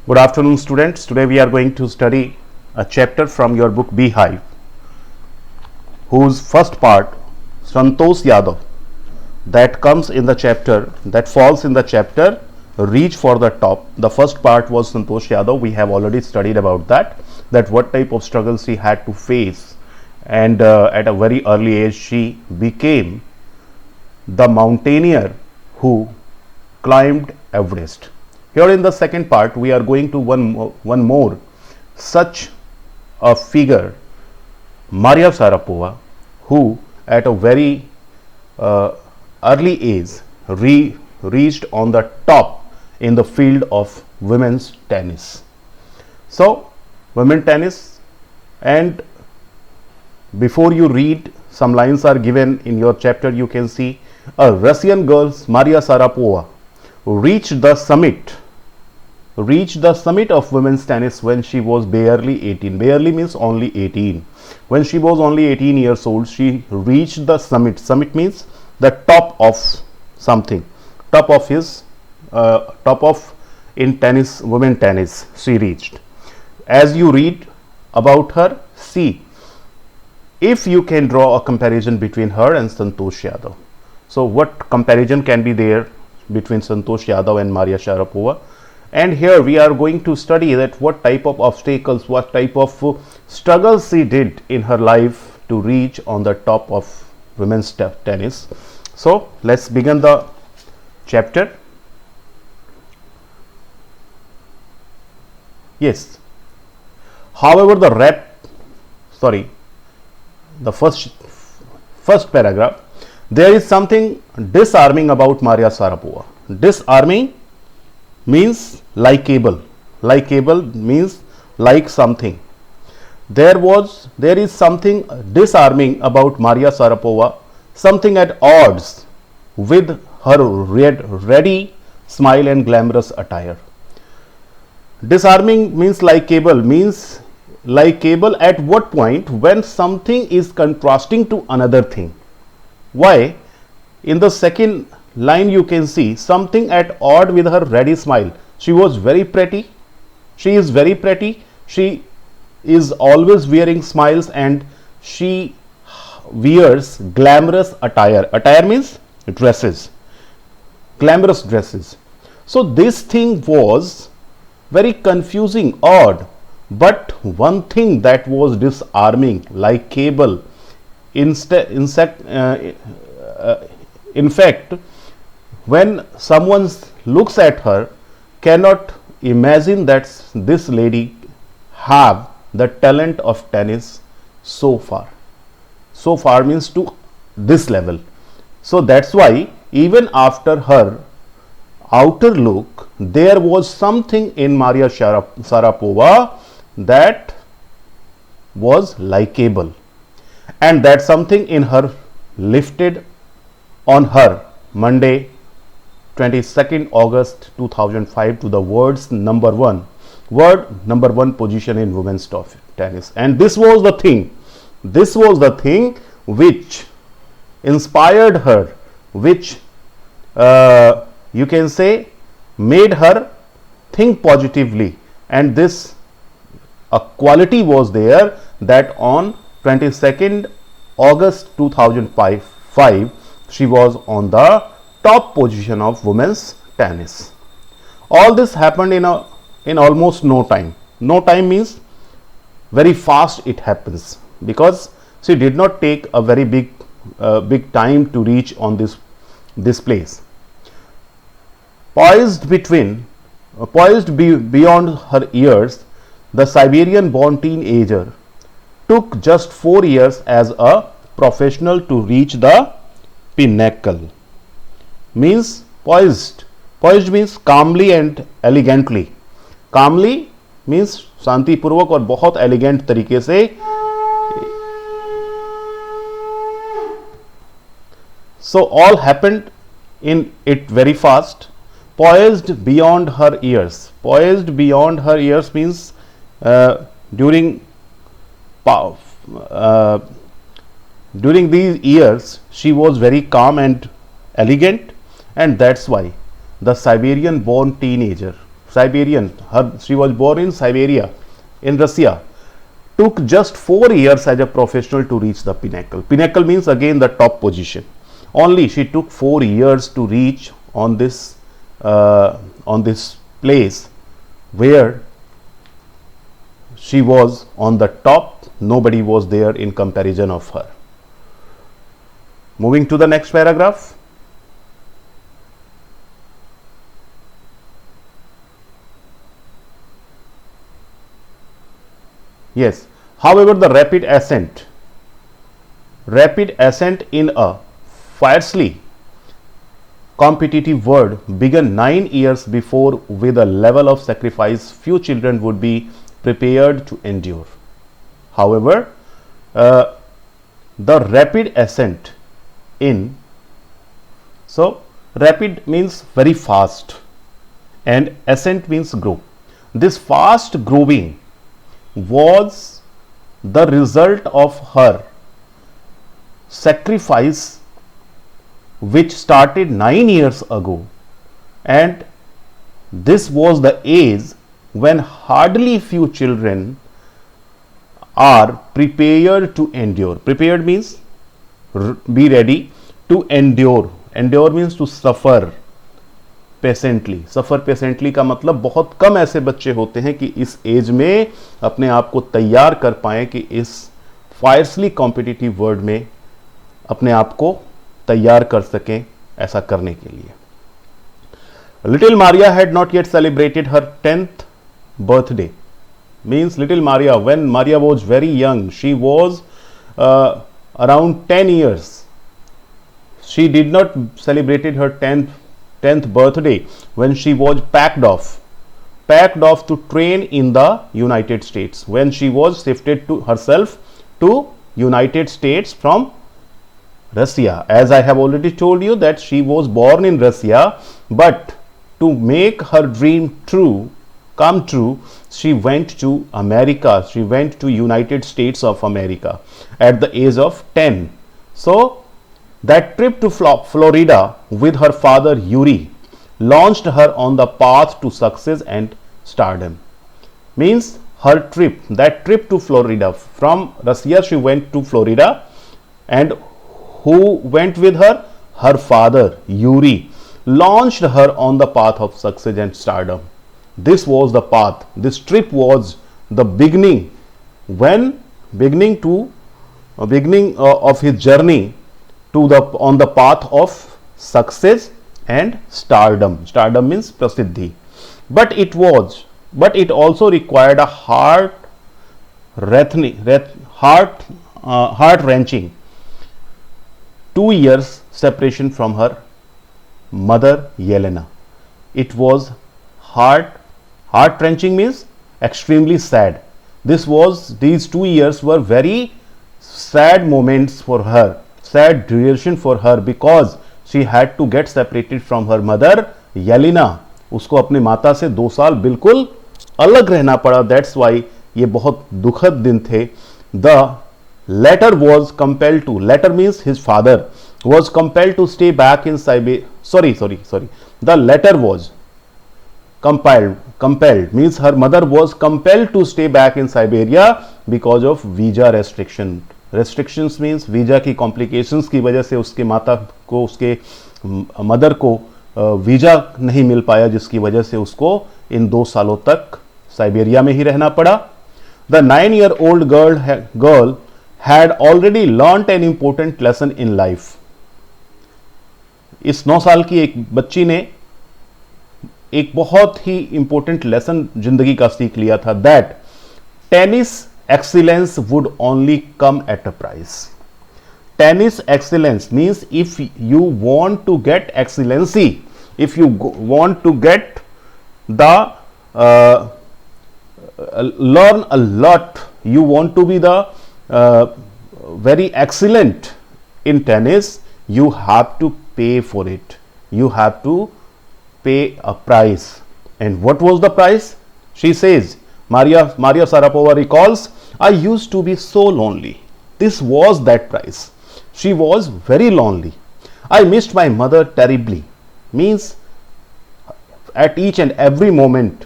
Good afternoon, students. Today we are going to study a chapter from your book Beehive, whose first part, Santosh Yadav, that comes in the chapter, that falls in the chapter Reach for the Top. The first part was Santosh Yadav. We have already studied about that what type of struggles she had to face, and at a very early age she became the mountaineer who climbed Everest. Here in the second part, we are going to one more such a figure, Maria Sharapova, who at a very early age reached on the top in the field of women's tennis. So, women tennis, and before you read, some lines are given in your chapter. You can see a Russian girl, Maria Sharapova, reached the summit of women's tennis when she was barely 18. Barely means only 18. When she was only 18 years old, she reached the summit. Summit means the top of something, top of in tennis, women tennis she reached. As you read about her, see if you can draw a comparison between her and Santosh Yadav. So what comparison can be there between Santosh Yadav and Maria Sharapova? And here we are going to study that what type of obstacles, what type of struggles she did in her life to reach on the top of women's tennis. So let's begin the chapter. Yes. However, the first paragraph, there is something disarming about Maria Sharapova. Disarming means likeable. Likeable means like something. There is something disarming about Maria Sharapova, something at odds with her ready smile and glamorous attire. Disarming means likeable at what point? When something is contrasting to another thing. Why? In the second line you can see something at odd with her ready smile. She was very pretty. She is very pretty. She is always wearing smiles, and she wears glamorous attire. Attire means dresses, glamorous dresses. So this thing was very confusing, odd, but one thing that was disarming, likeable, in fact, when someone looks at her, cannot imagine that this lady have the talent of tennis so far. So far means to this level. So that's why even after her outer look, there was something in Maria Sharapova that was likeable, and that something in her lifted on her Monday 22nd August 2005 to the world number one position in women's tennis. And this was the thing which inspired her, which you can say made her think positively, and this a quality was there that on 22nd August 2005 she was on the top position of women's tennis. All this happened in almost no time. No time means very fast it happens, because she did not take a very big time to reach on this place. Poised beyond her years, the Siberian-born teenager took just 4 years as a professional to reach the pinnacle. Means poised. Poised means calmly and elegantly. Calmly means शांतिपूर्वक और बहुत elegant तरीके से. So all happened in it very fast. Poised beyond her years. Poised beyond her years means during these years she was very calm and elegant, and that's why the Siberian born teenager Siberian. She was born in Siberia, in Russia. Took just 4 years as a professional to reach the pinnacle. Pinnacle means again the top position. Only she took 4 years to reach on this place where she was on the top. Nobody was there in comparison of her. Moving to the next paragraph. Yes. However, the rapid ascent in a fiercely competitive world began 9 years before, with a level of sacrifice few children would be prepared to endure. However, the rapid ascent in, so rapid means very fast and ascent means grow. This fast growing was the result of her sacrifice, which started 9 years ago, and this was the age when hardly few children are prepared to endure. Prepared means be ready to endure. Endure means to suffer patiently. Suffer patiently का मतलब बहुत कम ऐसे बच्चे होते हैं कि इस as में अपने आप को तैयार कर पाएँ कि इस फायर्सली कॉम्पिटिटिव वर्ल्ड में अपने आप को तैयार कर सकें ऐसा करने के लिए. Little Maria had not yet celebrated her 10th birthday. Means little Maria, when Maria was very young, she was around 10 years. She did not celebrated her 10th birthday when she was packed off to train in the United States, when she was shifted to herself to United States from Russia. As I have already told you that she was born in Russia, but to make her dream come true, she went to America. She went to United States of America at the age of 10. So that trip to Florida with her father Yuri launched her on the path to success and stardom. Means that trip to Florida, from Russia she went to Florida, and who went with her? Her father Yuri launched her on the path of success and stardom. This was the path. This trip was the beginning of his journey on the path of success and stardom. Stardom means prasiddhi. But it also required a heart-wrenching 2 years separation from her mother Yelena. It was heart-wrenching means extremely sad. These 2 years were very sad moments for her, sad duration for her, because she had to get separated from her mother Yelena. उसको अपने माता से 2 साल बिल्कुल अलग रहना पड़ा. That's why ये बहुत दुखद दिन थे. The latter was compelled to, latter means his father was compelled to stay back in Siberia. Sorry. The latter was compelled means her mother was compelled to stay back in Siberia because of visa restriction. Restrictions means visa की complications की वजह से उसके माता को, उसके mother को visa नहीं मिल पाया, जिसकी वजह से उसको इन 2 सालों तक साइबेरिया में ही रहना पड़ा. The 9-year-old girl had already learnt an important lesson in life. इस 9 साल की एक बच्ची ने एक बहुत ही इंपॉर्टेंट लेसन जिंदगी का सीख लिया था. That tennis excellence would only come at a price. Tennis excellence means if you want to get excellency, if you want to get the learn a lot, you want to be the very excellent in tennis, you have to pay for it. You have to pay a price. And what was the price? She says, Maria Sharapova recalls, I used to be so lonely. This was that price. She was very lonely. I missed my mother terribly. Means at each and every moment